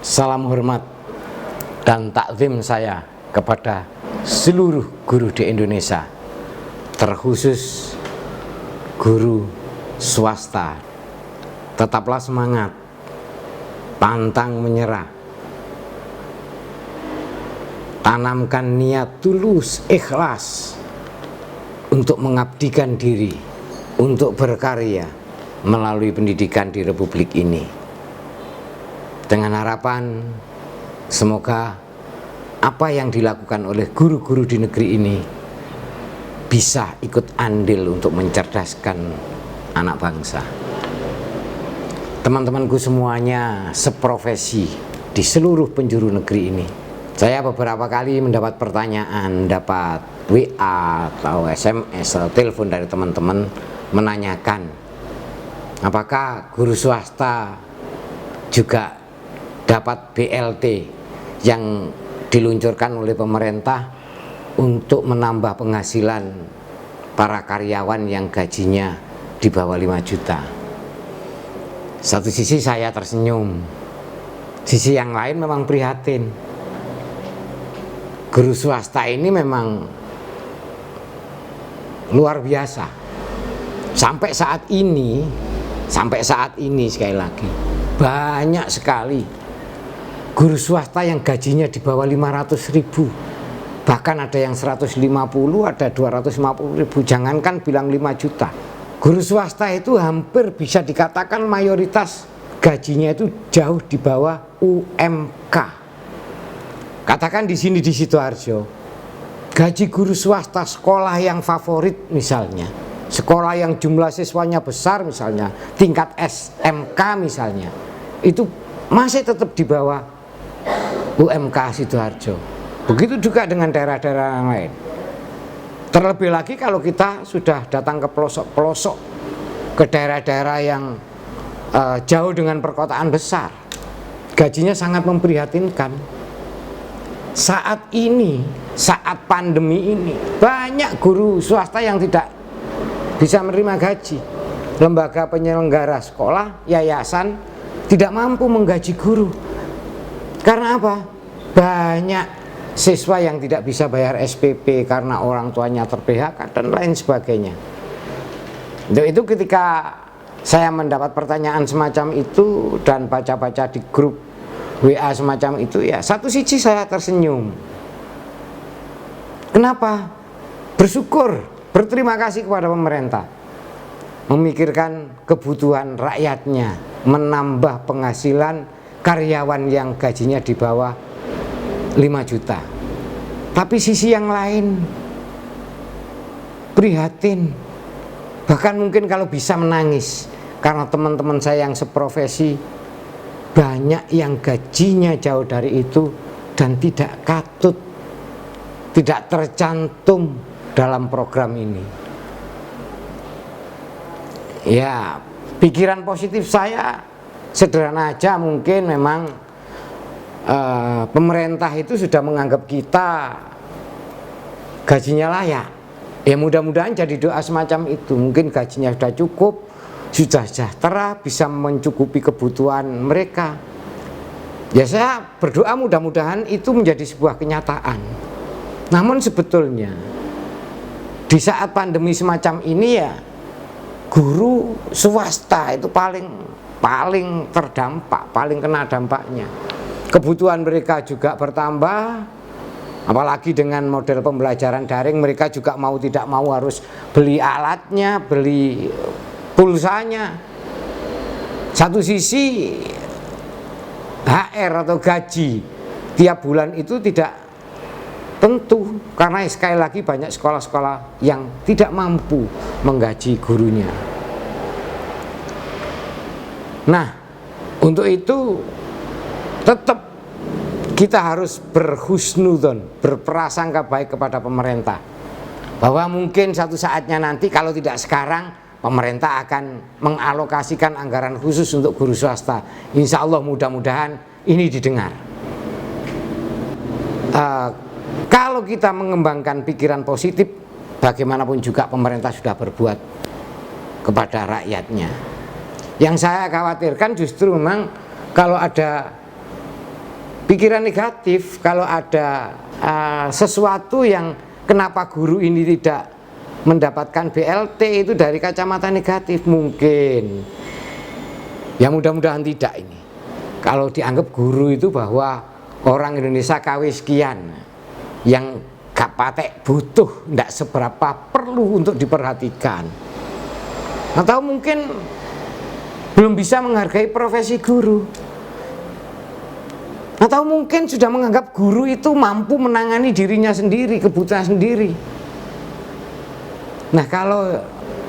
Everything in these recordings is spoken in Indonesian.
Salam hormat dan takzim saya kepada seluruh guru di Indonesia, terkhusus guru swasta. Tetaplah semangat, pantang menyerah, tanamkan niat tulus, ikhlas untuk mengabdikan diri, untuk berkarya melalui pendidikan di Republik ini. Dengan harapan semoga apa yang dilakukan oleh guru-guru di negeri ini bisa ikut andil untuk mencerdaskan anak bangsa. Teman-temanku semuanya seprofesi di seluruh penjuru negeri ini. Saya beberapa kali mendapat pertanyaan, dapat WA atau SMS atau telepon dari teman-teman menanyakan apakah guru swasta juga dapat BLT yang diluncurkan oleh pemerintah untuk menambah penghasilan para karyawan yang gajinya di bawah 5 juta. Satu sisi saya tersenyum, sisi yang lain memang prihatin. Guru swasta ini memang luar biasa. Sampai saat ini sekali lagi banyak sekali guru swasta yang gajinya di bawah 500.000, bahkan ada yang 150, ada 250.000, jangankan bilang 5 juta. Guru swasta itu hampir bisa dikatakan mayoritas gajinya itu jauh di bawah UMK. Katakan di sini di Sidoarjo, gaji guru swasta sekolah yang favorit misalnya, sekolah yang jumlah siswanya besar misalnya, tingkat SMK misalnya, itu masih tetap di bawah UMK Sidoarjo. Begitu juga dengan daerah-daerah yang lain. Terlebih lagi kalau kita sudah datang ke pelosok-pelosok, ke daerah-daerah yang jauh dengan perkotaan besar, gajinya sangat memprihatinkan. Saat ini, saat pandemi ini, banyak guru swasta yang tidak bisa menerima gaji. Lembaga penyelenggara sekolah, yayasan tidak mampu menggaji guru. Karena apa? Banyak siswa yang tidak bisa bayar SPP karena orang tuanya ter-PHK dan lain sebagainya. Itu ketika saya mendapat pertanyaan semacam itu dan baca-baca di grup WA semacam itu, ya satu sisi saya tersenyum. Kenapa? Bersyukur, berterima kasih kepada pemerintah, memikirkan kebutuhan rakyatnya, menambah penghasilan karyawan yang gajinya di bawah 5 juta. Tapi sisi yang lain prihatin, bahkan mungkin kalau bisa menangis, karena teman-teman saya yang seprofesi banyak yang gajinya jauh dari itu dan tidak katut, tidak tercantum dalam program ini. Ya, pikiran positif saya sederhana aja, mungkin memang pemerintah itu sudah menganggap kita gajinya layak. Ya mudah-mudahan jadi doa semacam itu. Mungkin gajinya sudah cukup, sudah sejahtera, bisa mencukupi kebutuhan mereka. Ya saya berdoa mudah-mudahan itu menjadi sebuah kenyataan. Namun sebetulnya di saat pandemi semacam ini ya guru swasta itu paling terdampak, paling kena dampaknya. Kebutuhan mereka juga bertambah, apalagi dengan model pembelajaran daring, mereka juga mau tidak mau harus beli alatnya, beli pulsanya. Satu sisi HR atau gaji tiap bulan itu tidak tentu, karena sekali lagi banyak sekolah-sekolah yang tidak mampu menggaji gurunya. Nah, untuk itu tetap kita harus berhusnudzon, berprasangka baik kepada pemerintah, bahwa mungkin satu saatnya nanti, kalau tidak sekarang, pemerintah akan mengalokasikan anggaran khusus untuk guru swasta. Insya Allah mudah-mudahan ini didengar. Kalau kita mengembangkan pikiran positif, bagaimanapun juga pemerintah sudah berbuat kepada rakyatnya. Yang saya khawatirkan justru memang kalau ada pikiran negatif kalau ada sesuatu yang kenapa guru ini tidak mendapatkan BLT itu dari kacamata negatif mungkin. Ya mudah-mudahan tidak ini. Kalau dianggap guru itu bahwa orang Indonesia KW sekian yang gak patek butuh, tidak seberapa perlu untuk diperhatikan. Atau mungkin belum bisa menghargai profesi guru. Atau mungkin sudah menganggap guru itu mampu menangani dirinya sendiri, kebutuhan sendiri. Nah, kalau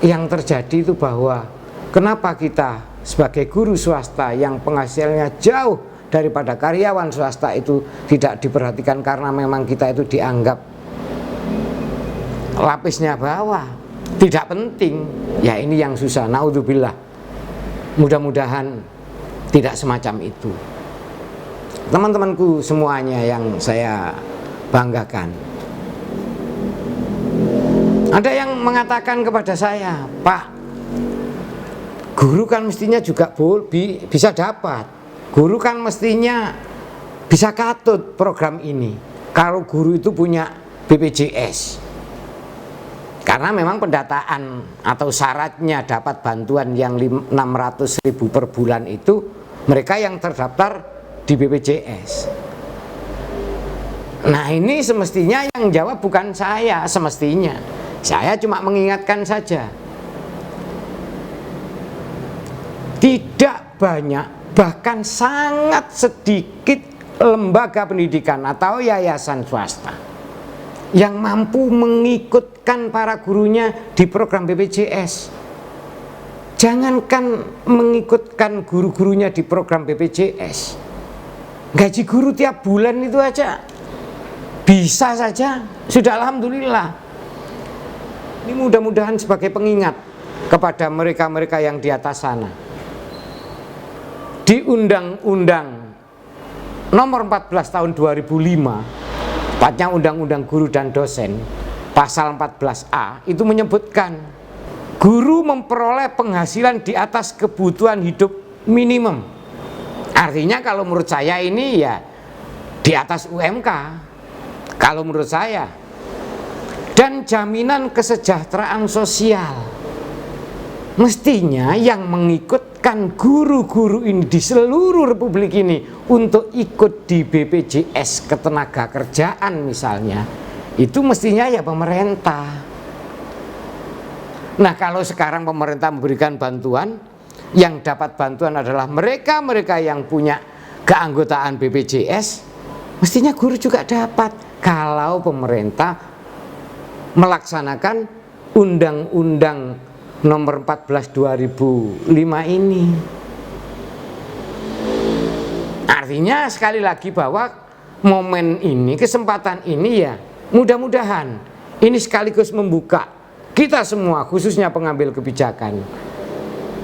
yang terjadi itu bahwa kenapa kita sebagai guru swasta yang penghasilannya jauh daripada karyawan swasta itu tidak diperhatikan karena memang kita itu dianggap lapisnya bawah, tidak penting. Ya ini yang susah, naudzubillah. Mudah-mudahan tidak semacam itu. Teman-temanku semuanya yang saya banggakan, ada yang mengatakan kepada saya, Pak, guru kan mestinya juga bisa dapat, guru kan mestinya bisa katut program ini kalau guru itu punya BPJS. Karena memang pendataan atau syaratnya dapat bantuan yang 600.000 per bulan itu mereka yang terdaftar di BPJS. Nah ini semestinya yang jawab bukan saya, semestinya saya cuma mengingatkan saja. Tidak banyak, bahkan sangat sedikit lembaga pendidikan atau yayasan swasta yang mampu mengikutkan para gurunya di program BPJS. Jangankan mengikutkan guru-gurunya di program BPJS, gaji guru tiap bulan itu aja bisa saja, sudah alhamdulillah. Ini mudah-mudahan sebagai pengingat kepada mereka-mereka yang di atas sana. Di Undang-Undang Nomor 14 Tahun 2005, tepatnya Undang-Undang Guru dan Dosen, pasal 14A itu menyebutkan guru memperoleh penghasilan di atas kebutuhan hidup minimum. Artinya kalau menurut saya ini ya di atas UMK, kalau menurut saya. Dan jaminan kesejahteraan sosial. Mestinya yang mengikutkan guru-guru ini di seluruh republik ini untuk ikut di BPJS Ketenagakerjaan misalnya, itu mestinya ya pemerintah. Nah kalau sekarang pemerintah memberikan bantuan, yang dapat bantuan adalah mereka-mereka yang punya keanggotaan BPJS, mestinya guru juga dapat kalau pemerintah melaksanakan Undang-Undang Nomor 14 2005 ini. Artinya sekali lagi bahwa momen ini, kesempatan ini ya mudah-mudahan ini sekaligus membuka kita semua, khususnya pengambil kebijakan,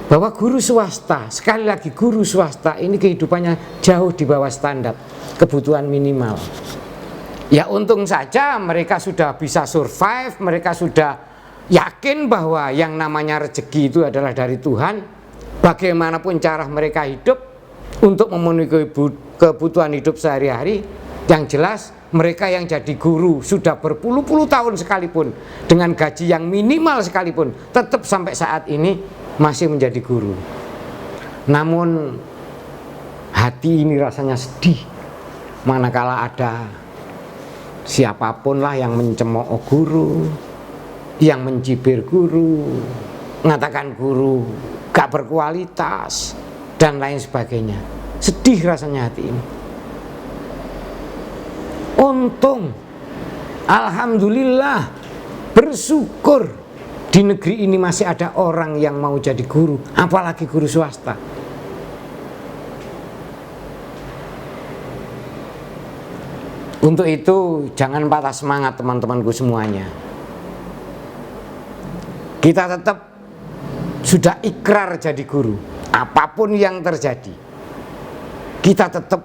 bahwa guru swasta, sekali lagi guru swasta ini kehidupannya jauh di bawah standar kebutuhan minimal. Ya untung saja mereka sudah bisa survive, mereka sudah yakin bahwa yang namanya rezeki itu adalah dari Tuhan. Bagaimanapun cara mereka hidup untuk memenuhi kebutuhan hidup sehari-hari, yang jelas mereka yang jadi guru sudah berpuluh-puluh tahun sekalipun, dengan gaji yang minimal sekalipun, tetap sampai saat ini masih menjadi guru. Namun hati ini rasanya sedih manakala ada siapapun lah yang mencemooh guru, yang mencibir guru, mengatakan guru gak berkualitas dan lain sebagainya. Sedih rasanya hati ini. Untung, alhamdulillah, bersyukur di negeri ini masih ada orang yang mau jadi guru, apalagi guru swasta. Untuk itu jangan patah semangat teman-temanku semuanya. Kita tetap sudah ikrar jadi guru, apapun yang terjadi. Kita tetap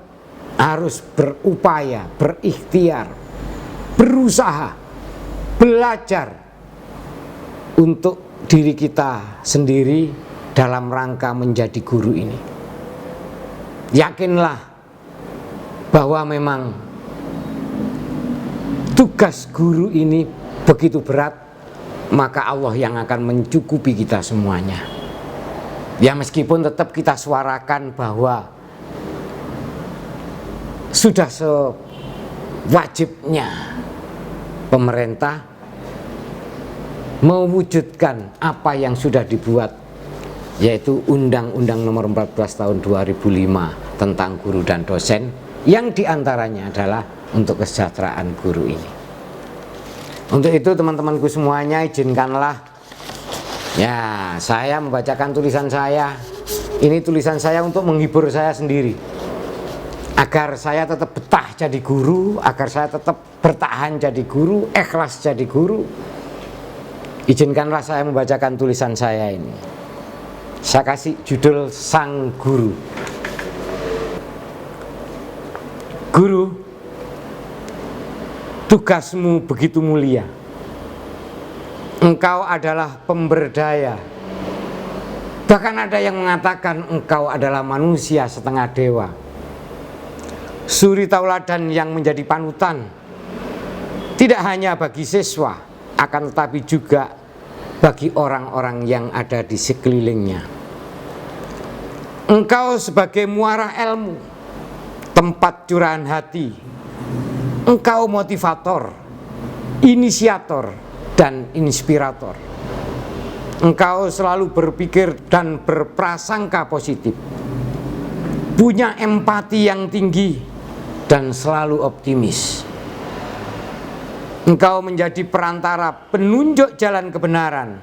harus berupaya, berikhtiar, berusaha, belajar untuk diri kita sendiri dalam rangka menjadi guru ini. Yakinlah bahwa memang tugas guru ini begitu berat, maka Allah yang akan mencukupi kita semuanya. Ya meskipun tetap kita suarakan bahwa sudah sewajibnya pemerintah mewujudkan apa yang sudah dibuat, yaitu Undang-Undang Nomor 14 Tahun 2005 tentang guru dan dosen, yang diantaranya adalah untuk kesejahteraan guru ini. Untuk itu teman-temanku semuanya, izinkanlah ya saya membacakan tulisan saya. Ini tulisan saya untuk menghibur saya sendiri, agar saya tetap betah jadi guru, agar saya tetap bertahan jadi guru, ikhlas jadi guru. Izinkanlah saya membacakan tulisan saya ini. Saya kasih judul Sang Guru. Guru, tugasmu begitu mulia. Engkau adalah pemberdaya. Bahkan ada yang mengatakan engkau adalah manusia setengah dewa. Suri tauladan yang menjadi panutan, tidak hanya bagi siswa, akan tetapi juga bagi orang-orang yang ada di sekelilingnya. Engkau sebagai muara ilmu, tempat curahan hati. Engkau motivator, inisiator, dan inspirator. Engkau selalu berpikir dan berprasangka positif, punya empati yang tinggi, dan selalu optimis. Engkau menjadi perantara penunjuk jalan kebenaran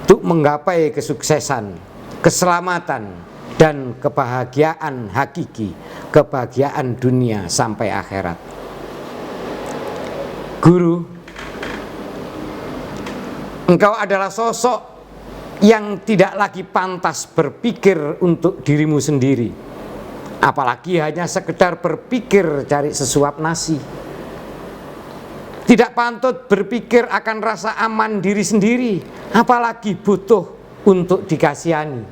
untuk menggapai kesuksesan, keselamatan, dan kebahagiaan hakiki, kebahagiaan dunia sampai akhirat. Guru, engkau adalah sosok yang tidak lagi pantas berpikir untuk dirimu sendiri, apalagi hanya sekedar berpikir cari sesuap nasi. Tidak pantut berpikir akan rasa aman diri sendiri, apalagi butuh untuk dikasihani,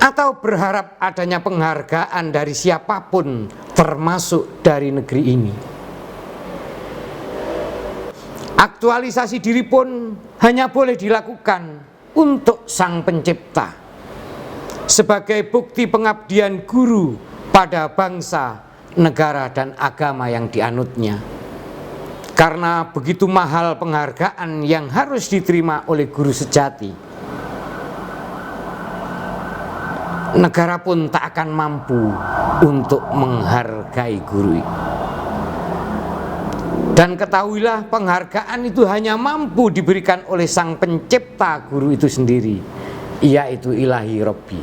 atau berharap adanya penghargaan dari siapapun, termasuk dari negeri ini. Aktualisasi diri pun hanya boleh dilakukan untuk Sang Pencipta, sebagai bukti pengabdian guru pada bangsa, negara, dan agama yang dianutnya. Karena begitu mahal penghargaan yang harus diterima oleh guru sejati, negara pun tak akan mampu untuk menghargai guru. Dan ketahuilah, penghargaan itu hanya mampu diberikan oleh Sang Pencipta guru itu sendiri, yaitu Ilahi Robbi.